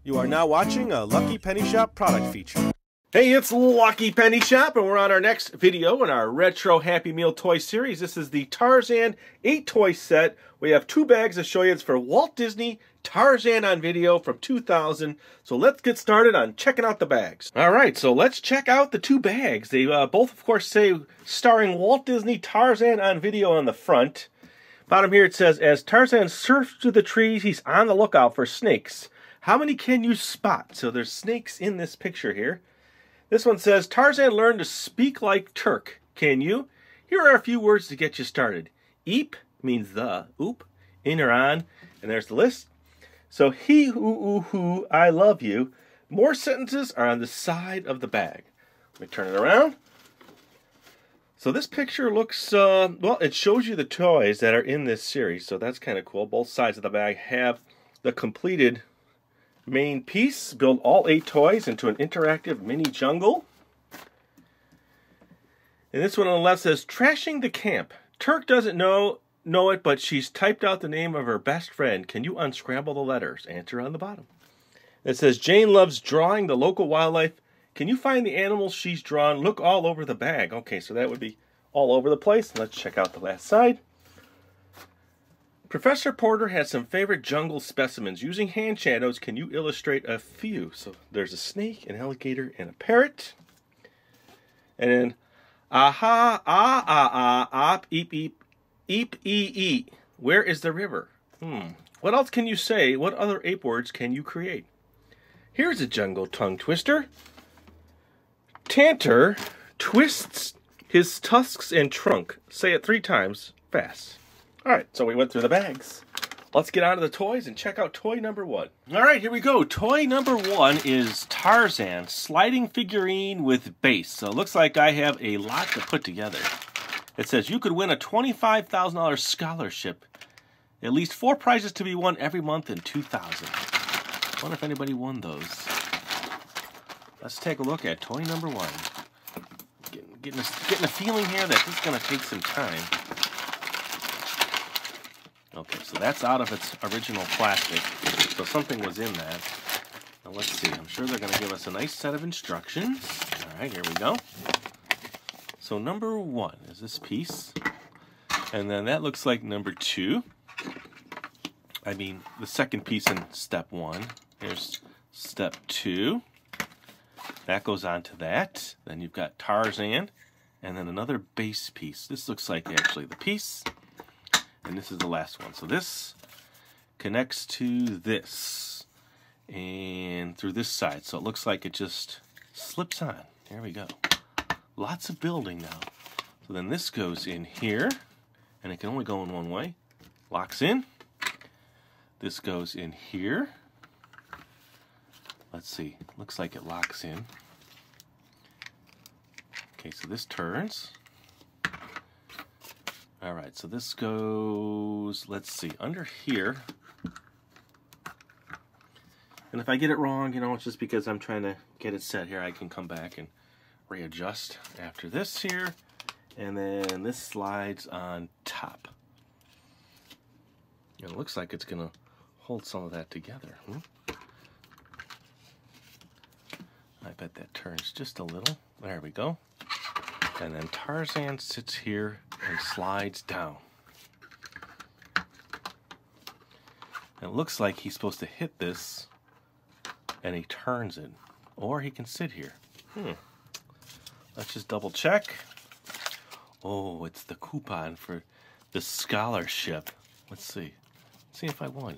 You are now watching a Lucky Penny Shop product feature. Hey, it's Lucky Penny Shop, and we're on our next video in our Retro Happy Meal toy series. This is the Tarzan 8-toy set. We have 2 bags to show you. It's for Walt Disney Tarzan on Video from 2000. So let's get started on checking out the bags. All right, so let's check out the 2 bags. They both, of course, say starring Walt Disney Tarzan on Video on the front. Bottom here it says, as Tarzan surfs through the trees, he's on the lookout for snakes. How many can you spot? So there's snakes in this picture here. This one says, Tarzan learned to speak like Terk. Can you? Here are a few words to get you started. Eep means the, oop, in or on, and there's the list. So he, who, I love you. More sentences are on the side of the bag. Let me turn it around. So this picture looks, well, it shows you the toys that are in this series, so that's kind of cool. Both sides of the bag have the completed main piece. Build all 8 toys into an interactive mini jungle. And this one on the left says, trashing the camp. Terk doesn't know it, but she's typed out the name of her best friend. Can you unscramble the letters? Answer on the bottom. It says, Jane loves drawing the local wildlife. Can you find the animals she's drawn? Look all over the bag. Okay, so that would be all over the place. Let's check out the last side. Professor Porter has some favorite jungle specimens. Using hand shadows, can you illustrate a few? So there's a snake, an alligator, and a parrot. And then, aha, op, eep, eep, eep, eep. Where is the river? What else can you say? What other ape words can you create? Here's a jungle tongue twister. Tantor twists his tusks and trunk. Say it 3 times fast. Alright, so we went through the bags. Let's get on to the toys and check out toy number 1. Alright, here we go. Toy number 1 is Tarzan, sliding figurine with base. So it looks like I have a lot to put together. It says you could win a $25,000 scholarship. At least 4 prizes to be won every month in 2000. I wonder if anybody won those. Let's take a look at toy number 1. Getting a feeling here that this is going to take some time. Okay, so that's out of its original plastic. So something was in that. Now let's see. I'm sure they're going to give us a nice set of instructions. All right, here we go. So number 1 is this piece. And then that looks like number 2. I mean, the second piece in step 1. Here's step 2. That goes on to that. Then you've got Tarzan. And then another base piece. This looks like actually the piece. And this is the last one. So this connects to this. And through this side. So it looks like it just slips on. There we go. Lots of building now. So then this goes in here. And it can only go in one way. Locks in. This goes in here. Let's see. Looks like it locks in. Okay, so this turns. Alright, so this goes, let's see, under here. And if I get it wrong, you know, it's just because I'm trying to get it set here. I can come back and readjust after this here. And then this slides on top. And it looks like it's going to hold some of that together. I bet that turns just a little. There we go. And then Tarzan sits here and slides down. And it looks like he's supposed to hit this and he turns it. Or he can sit here. Let's just double check. Oh, it's the coupon for the scholarship. Let's see. Let's see if I won.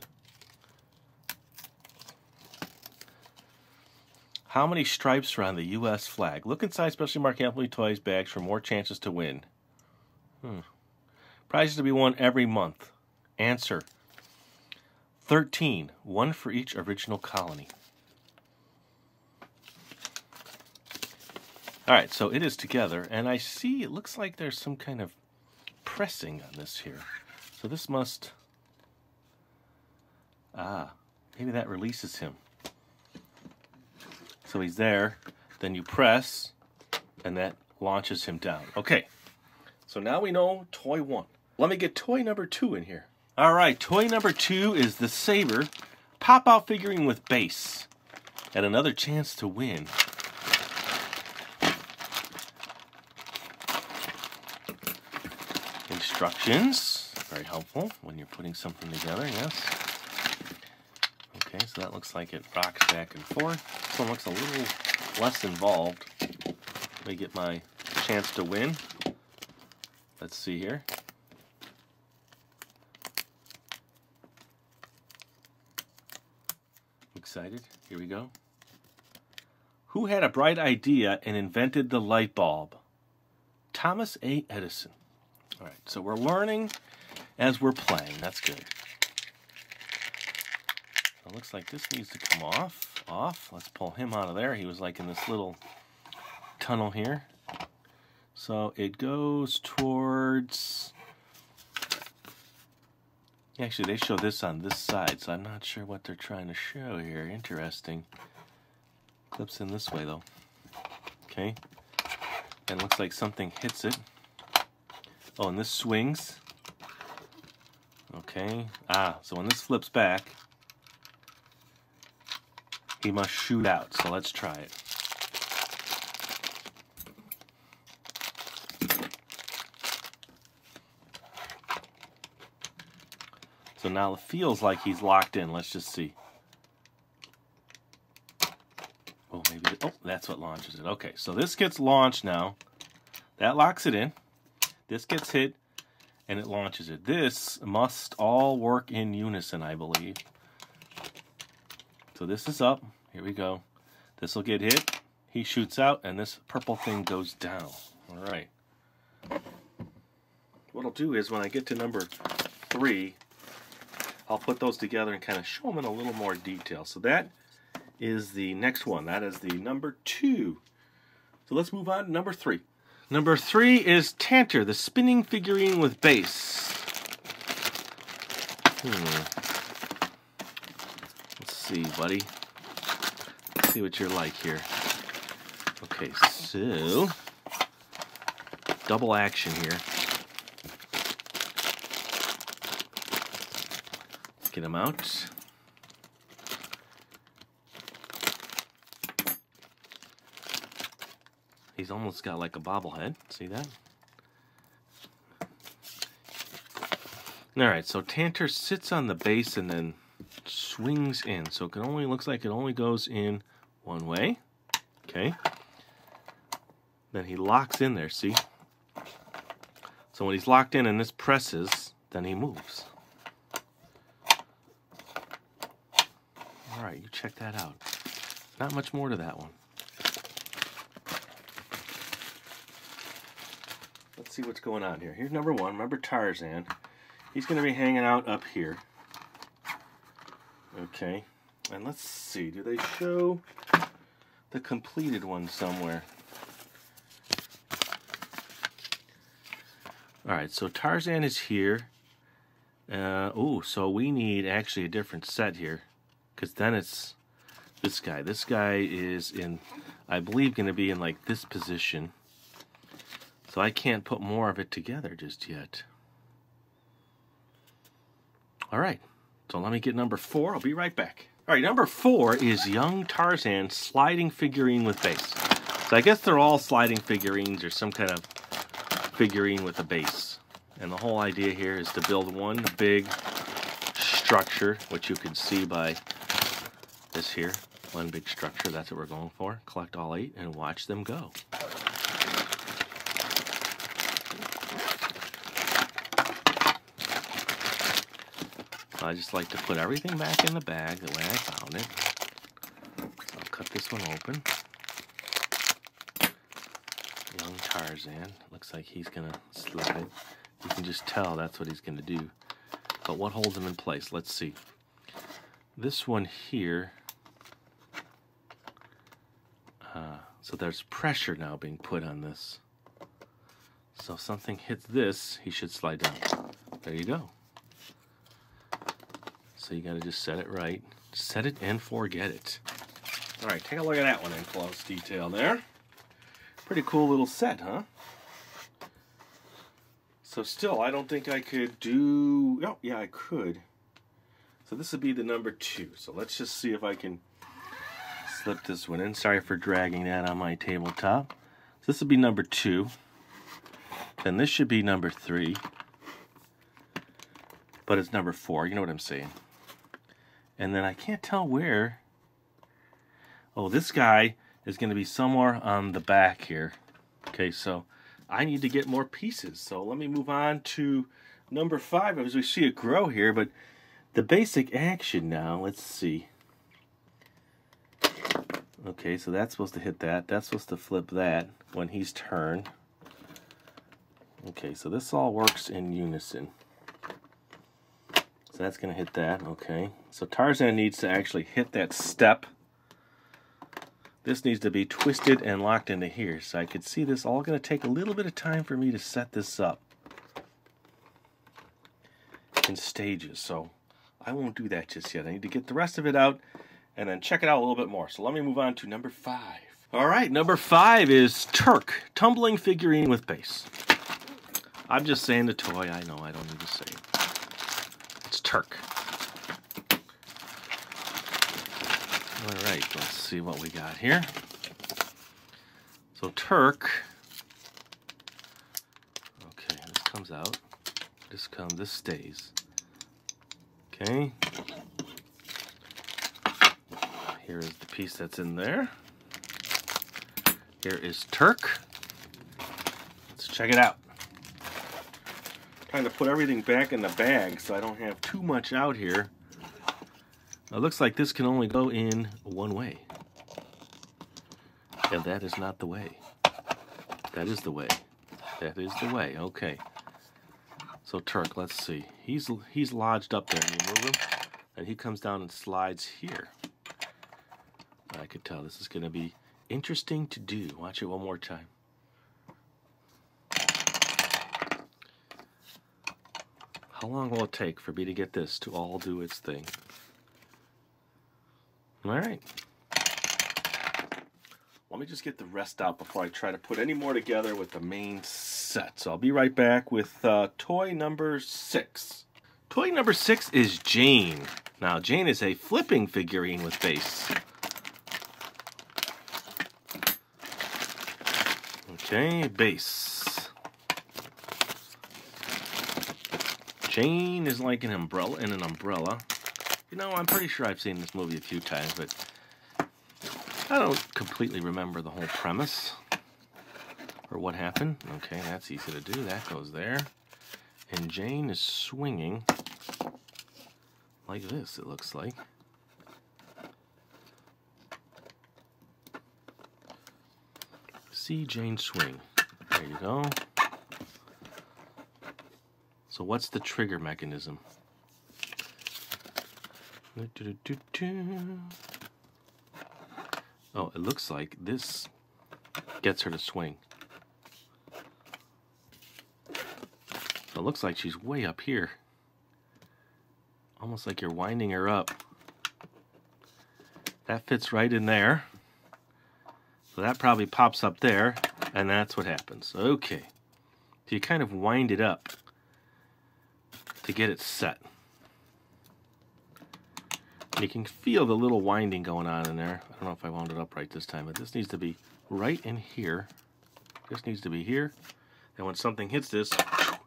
How many stripes are on the U.S. flag? Look inside specially marked Amplitude Toys bags for more chances to win. Prizes to be won every month. Answer. 13. 1 for each original colony. Alright, so it is together. And I see it looks like there's some kind of pressing on this here. So this must... maybe that releases him. So he's there, then you press, and that launches him down. Okay, so now we know toy 1. Let me get toy number 2 in here. All right, toy number 2 is the Sabor pop-out figurine with base. And another chance to win. Instructions, very helpful when you're putting something together, yes. Okay, so that looks like it rocks back and forth. This one looks a little less involved. Let me get my chance to win. Let's see here. Excited? Here we go. Who had a bright idea and invented the light bulb? Thomas A. Edison. All right, so we're learning as we're playing. That's good. It looks like this needs to come off. Let's pull him out of there. He was like in this little tunnel here. So it goes towards... Actually, they show this on this side, so I'm not sure what they're trying to show here. Interesting. Clips in this way, though. Okay. And it looks like something hits it. Oh, and this swings. Okay. So when this flips back, he must shoot out. So let's try it. So now it feels like he's locked in. Let's just see. Oh, maybe. Oh, that's what launches it. Okay, so this gets launched now. That locks it in. This gets hit, and it launches it. This must all work in unison, I believe. So this is up. Here we go. This will get hit. He shoots out, and this purple thing goes down. All right. What I'll do is when I get to number 3, I'll put those together and kind of show them in a little more detail. So that is the next one. That is the number 2. So let's move on to number 3. Number 3 is Tantor, the spinning figurine with base. Let's see, buddy. Let's see what you're like here. Okay, so double action here. Let's get him out. He's almost got like a bobblehead. See that? Alright, so Tantor sits on the base and then swings in. So it only looks like it only goes in one way. Okay. Then he locks in there, see? So when he's locked in and this presses, then he moves. Alright, you check that out. Not much more to that one. Let's see what's going on here. Here's number 1. Remember Tarzan. He's going to be hanging out up here. Okay. And let's see. Do they show the completed one somewhere? Alright, so Tarzan is here. So we need actually a different set here. Because then it's this guy. This guy is in, I believe, going to be in like this position. So I can't put more of it together just yet. All right, so let me get number 4. I'll be right back. All right, number 4 is young Tarzan sliding figurine with base. So I guess they're all sliding figurines or some kind of figurine with a base. And the whole idea here is to build one big structure, which you can see by this here. One big structure, that's what we're going for. Collect all 8 and watch them go. I just like to put everything back in the bag the way I found it. So I'll cut this one open. Young Tarzan. Looks like he's going to slip it. You can just tell that's what he's going to do. But what holds him in place? Let's see. This one here. So there's pressure now being put on this. So if something hits this, he should slide down. There you go. So you got to just set it right. Set it and forget it. All right, take a look at that one in close detail there. Pretty cool little set, huh? So still, I don't think I could do... Oh, yeah, I could. So this would be the number 2. So let's just see if I can slip this one in. Sorry for dragging that on my tabletop. So this would be number 2. Then this should be number 3. But it's number 4. You know what I'm saying. And then I can't tell where. Oh, this guy is going to be somewhere on the back here. Okay, so I need to get more pieces. So let me move on to number 5 as we see it grow here. But the basic action now, let's see. Okay, so that's supposed to hit that. That's supposed to flip that when he's turned. Okay, so this all works in unison. So that's going to hit that, okay. So Tarzan needs to actually hit that step. This needs to be twisted and locked into here. So I could see this all going to take a little bit of time for me to set this up in stages. So I won't do that just yet. I need to get the rest of it out and then check it out a little bit more. So let me move on to number 5. All right, number 5 is Terk, Tumbling Figurine with Base. I'm just saying the toy. I know I don't need to say it. It's Terk. All right, let's see what we got here. So Terk. Okay, this comes out. This stays. Okay. Here is the piece that's in there. Here is Terk. Let's check it out. Trying to put everything back in the bag so I don't have too much out here. It looks like this can only go in one way. And that is not the way. That is the way. That is the way. Okay. So Terk, let's see. He's lodged up there. You move him, and he comes down and slides here. I could tell this is going to be interesting to do. Watch it one more time. How long will it take for me to get this to all do its thing? All right. Let me just get the rest out before I try to put any more together with the main set. So I'll be right back with toy number 6. Toy number 6 is Jane. Now, Jane is a flipping figurine with base. Okay, base. Jane is like an umbrella in an umbrella. You know, I'm pretty sure I've seen this movie a few times, but I don't completely remember the whole premise or what happened. Okay, that's easy to do. That goes there. And Jane is swinging like this, it looks like. See Jane swing. There you go. So what's the trigger mechanism? Oh, it looks like this gets her to swing. So it looks like she's way up here. Almost like you're winding her up. That fits right in there. So that probably pops up there, and that's what happens. Okay. So you kind of wind it up to get it set. And you can feel the little winding going on in there. I don't know if I wound it up right this time, but this needs to be right in here. This needs to be here. And when something hits this,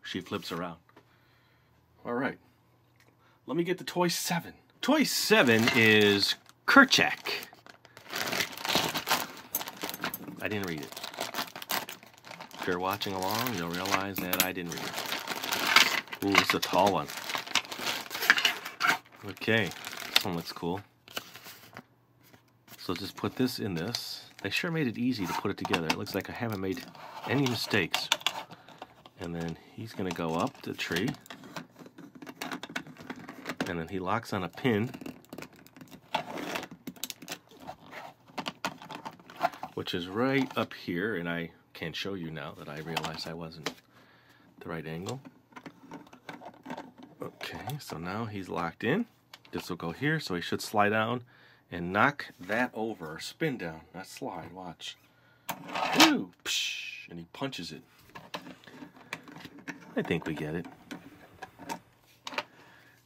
she flips around. All right. Let me get to toy 7. Toy 7 is Kerchak. I didn't read it. If you're watching along, you'll realize that I didn't read it. Ooh, this is a tall one. Okay. This one looks cool. So just put this in this. They sure made it easy to put it together. It looks like I haven't made any mistakes. And then he's going to go up the tree. And then he locks on a pin, which is right up here. And I can't show you now that I realized I wasn't at the right angle. Okay, so now he's locked in. This will go here, so he should slide down and knock that over, or spin down, not slide, watch. Woo! Psh, and he punches it. I think we get it.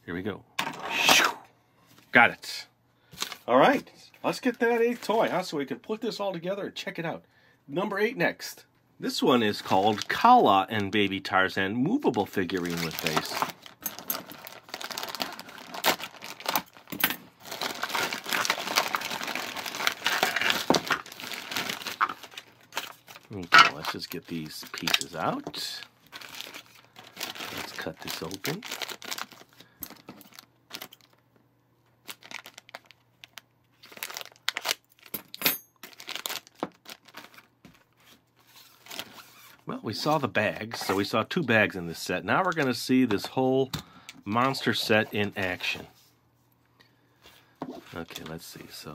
Here we go. Got it. All right. let's get that 8th toy, huh? So we can put this all together and check it out. Number 8 next. This one is called Kala and Baby Tarzan Movable Figurine with Base. Okay, let's just get these pieces out. Let's cut this open. Well, we saw the bags, so we saw 2 bags in this set. Now we're going to see this whole monster set in action. Okay, let's see. So,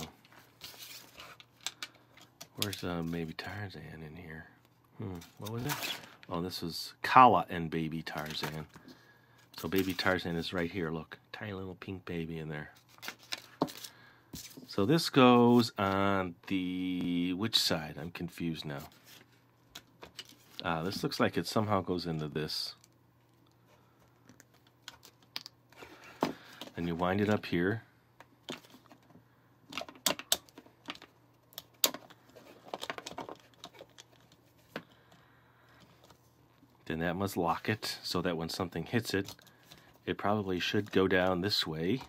where's Baby Tarzan in here? What was it? Oh, this was Kala and Baby Tarzan. So Baby Tarzan is right here. Look, tiny little pink baby in there. So this goes on the... which side? I'm confused now. This looks like it somehow goes into this. And you wind it up here. Then that must lock it so that when something hits it, it probably should go down this way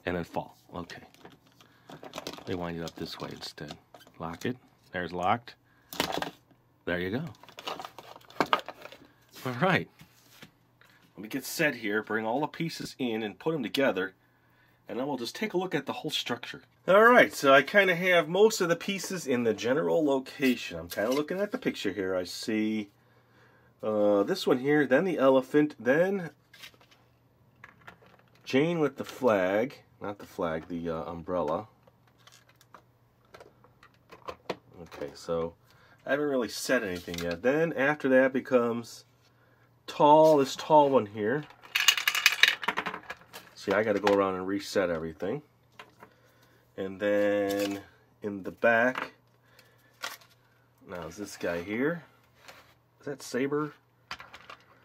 and then fall. Okay. They wind it up this way instead. Lock it. There's locked. There you go. All right. Let me get set here, bring all the pieces in and put them together, and then we'll just take a look at the whole structure. All right, so I kind of have most of the pieces in the general location. I'm kind of looking at the picture here. I see this one here, then the elephant, then Jane with the flag. Not the flag, the umbrella. Okay, so I haven't really said anything yet. Then after that becomes this tall one here. See, I got to go around and reset everything. And then in the back, now is this guy here. Is that Sabor?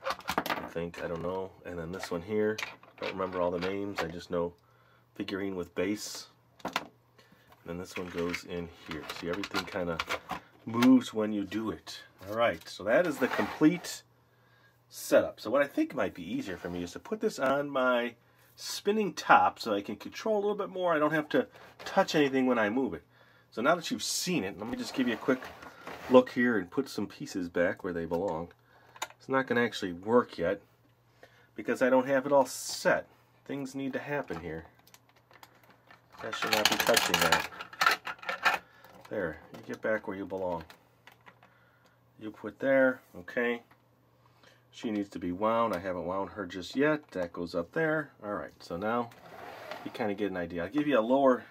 I think, I don't know. And then this one here. Don't remember all the names. I just know Figurine with base. And then this one goes in here. See, everything kind of moves when you do it. Alright, so that is the complete setup. So what I think might be easier for me is to put this on my spinning top so I can control a little bit more. I don't have to touch anything when I move it. So now that you've seen it, let me just give you a quick look here and put some pieces back where they belong. It's not going to actually work yet because I don't have it all set. Things need to happen here. I should not be touching that. There, you get back where you belong. You put there, okay. She needs to be wound. I haven't wound her just yet. That goes up there. Alright, so now you kind of get an idea. I'll give you a lower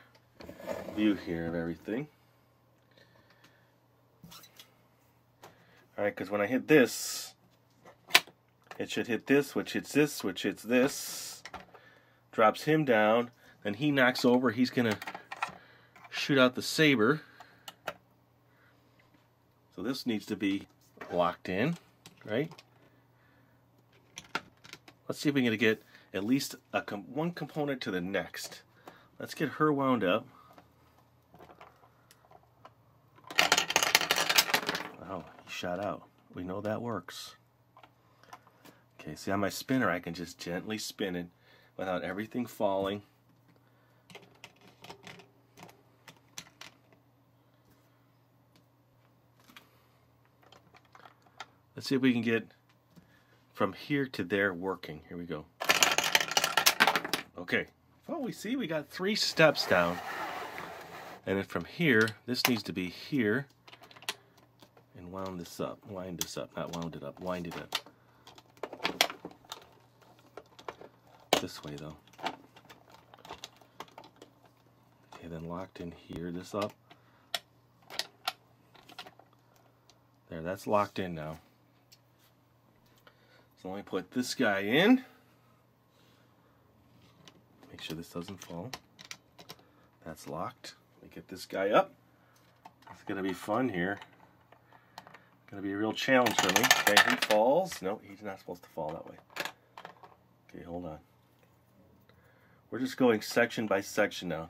view here of everything. Alright, because when I hit this, it should hit this, which hits this, which hits this. Drops him down. Then he knocks over. He's going to shoot out the Sabor. So this needs to be locked in, right? Let's see if we can get at least one component to the next. Let's get her wound up. Oh, he shot out. We know that works. Okay, see on my spinner I can just gently spin it without everything falling. Let's see if we can get from here to there working. Here we go. Okay. Well, we see we got 3 steps down. And then from here, this needs to be here. And wound this up. Wind this up. Not wound it up. Wind it up. This way, though. Okay, then locked in here. This up. There, that's locked in now. So let me put this guy in. Make sure this doesn't fall. That's locked. Let me get this guy up. It's going to be fun here. Going to be a real challenge for me. Okay, he falls. No, he's not supposed to fall that way. Okay, hold on. We're just going section by section now.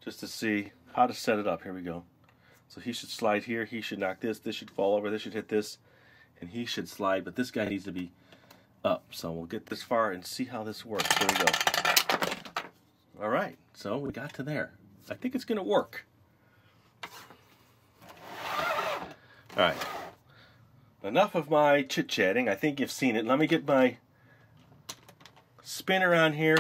just to see how to set it up. Here we go. So he should slide here. He should knock this. This should fall over. This should hit this. And he should slide. But this guy needs to be up. So we'll get this far and see how this works. Here we go. All right. So we got to there. I think it's going to work. All right. Enough of my chit-chatting. I think you've seen it. Let me get my spinner on here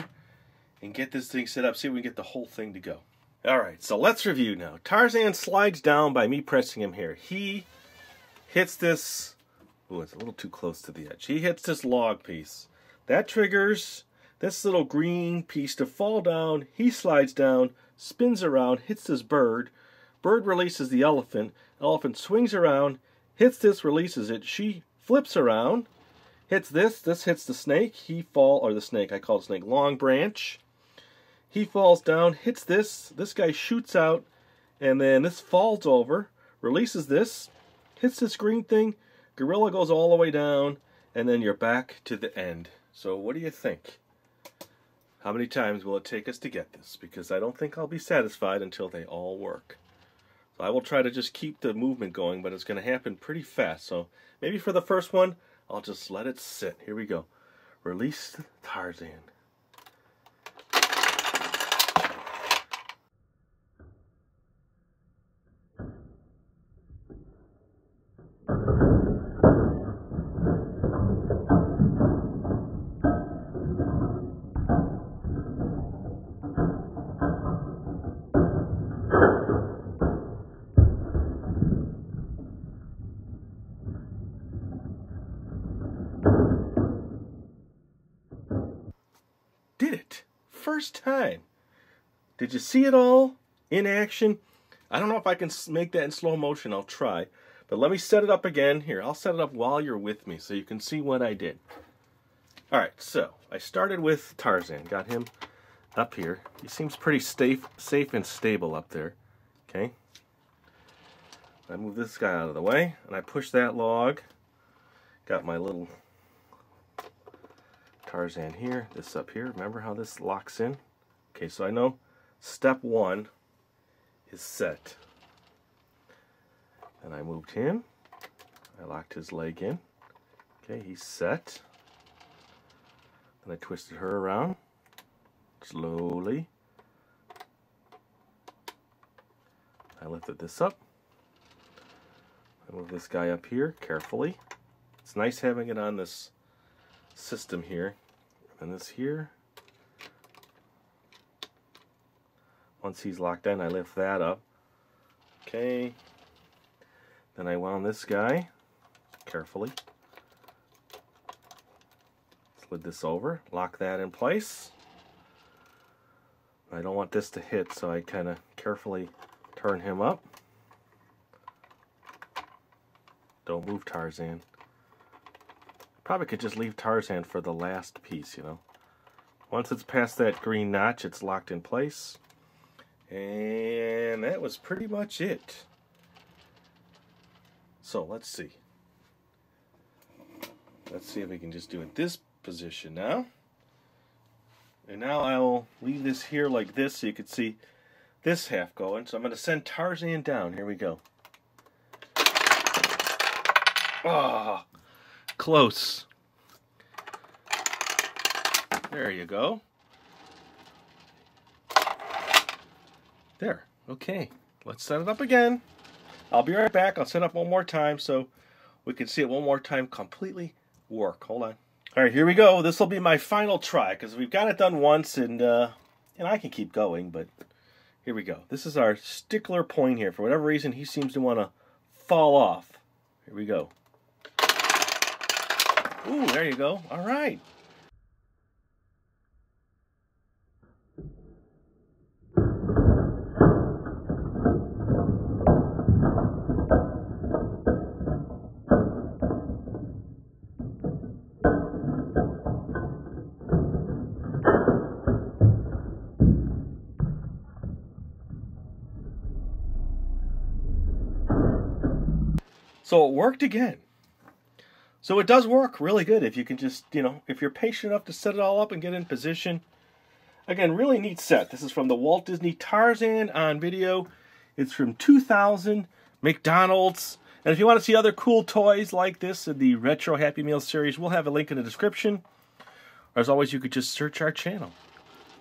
and get this thing set up. See if we can get the whole thing to go. All right, so let's review now. Tarzan slides down by me pressing him here. He hits this, oh, it's a little too close to the edge. He hits this log piece. That triggers this little green piece to fall down. He slides down, spins around, hits this bird. Bird releases the elephant. Elephant swings around, hits this, releases it. She flips around, hits this. This hits the snake. He fall, or the snake, I call it snake, long branch. He falls down, hits this. This guy shoots out, and then this falls over, releases this, hits this green thing. Gorilla goes all the way down, and then you're back to the end. So what do you think? How many times will it take us to get this? Because I don't think I'll be satisfied until they all work. So I will try to just keep the movement going, but it's going to happen pretty fast. So maybe for the first one, I'll just let it sit. Here we go. Release Tarzan. Did it. First time. Did you see it all in action? I don't know if I can make that in slow motion. I'll try. But let me set it up again. Here, I'll set it up while you're with me so you can see what I did. Alright, so I started with Tarzan. Got him up here. He seems pretty safe and stable up there. Okay. I move this guy out of the way, and I push that log. Got my little Tarzan here, this up here. Remember how this locks in? Okay, so I know step one is set. And I moved him. I locked his leg in. Okay, he's set. Then I twisted her around slowly. I lifted this up. I move this guy up here carefully. It's nice having it on this system here. And this here. Once he's locked in, I lift that up. Okay. Then I wound this guy carefully. Slid this over, lock that in place. I don't want this to hit, so I kind of carefully turn him up. Don't move Tarzan. Probably could just leave Tarzan for the last piece, you know. Once it's past that green notch, it's locked in place. And that was pretty much it. So let's see. Let's see if we can just do it this position now. And now I'll leave this here like this so you can see this half going. So I'm going to send Tarzan down. Here we go. Ah, close. There you go. There. Okay. Let's set it up again. I'll be right back. I'll set up one more time so we can see it one more time completely work. Hold on. All right, here we go. This will be my final try because we've got it done once, and I can keep going, but here we go. This is our stickler point here. For whatever reason, he seems to want to fall off. Here we go. Ooh, there you go. All right. So it worked again. So it does work really good if you can just, you know, if you're patient enough to set it all up and get in position. Again, really neat set. This is from the Walt Disney Tarzan on video. It's from 2000, McDonald's. And if you want to see other cool toys like this in the Retro Happy Meal series, we'll have a link in the description. Or as always, you could just search our channel.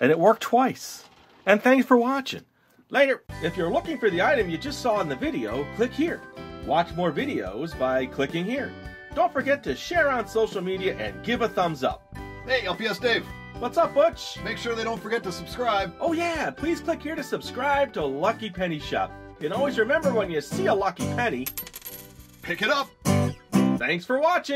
And it worked twice. And thanks for watching. Later. If you're looking for the item you just saw in the video, click here. Watch more videos by clicking here. Don't forget to share on social media and give a thumbs up. Hey, LPS-Dave. What's up, Butch? Make sure they don't forget to subscribe. Oh yeah, please click here to subscribe to Lucky Penny Shop. And always remember, when you see a lucky penny, pick it up. Thanks for watching.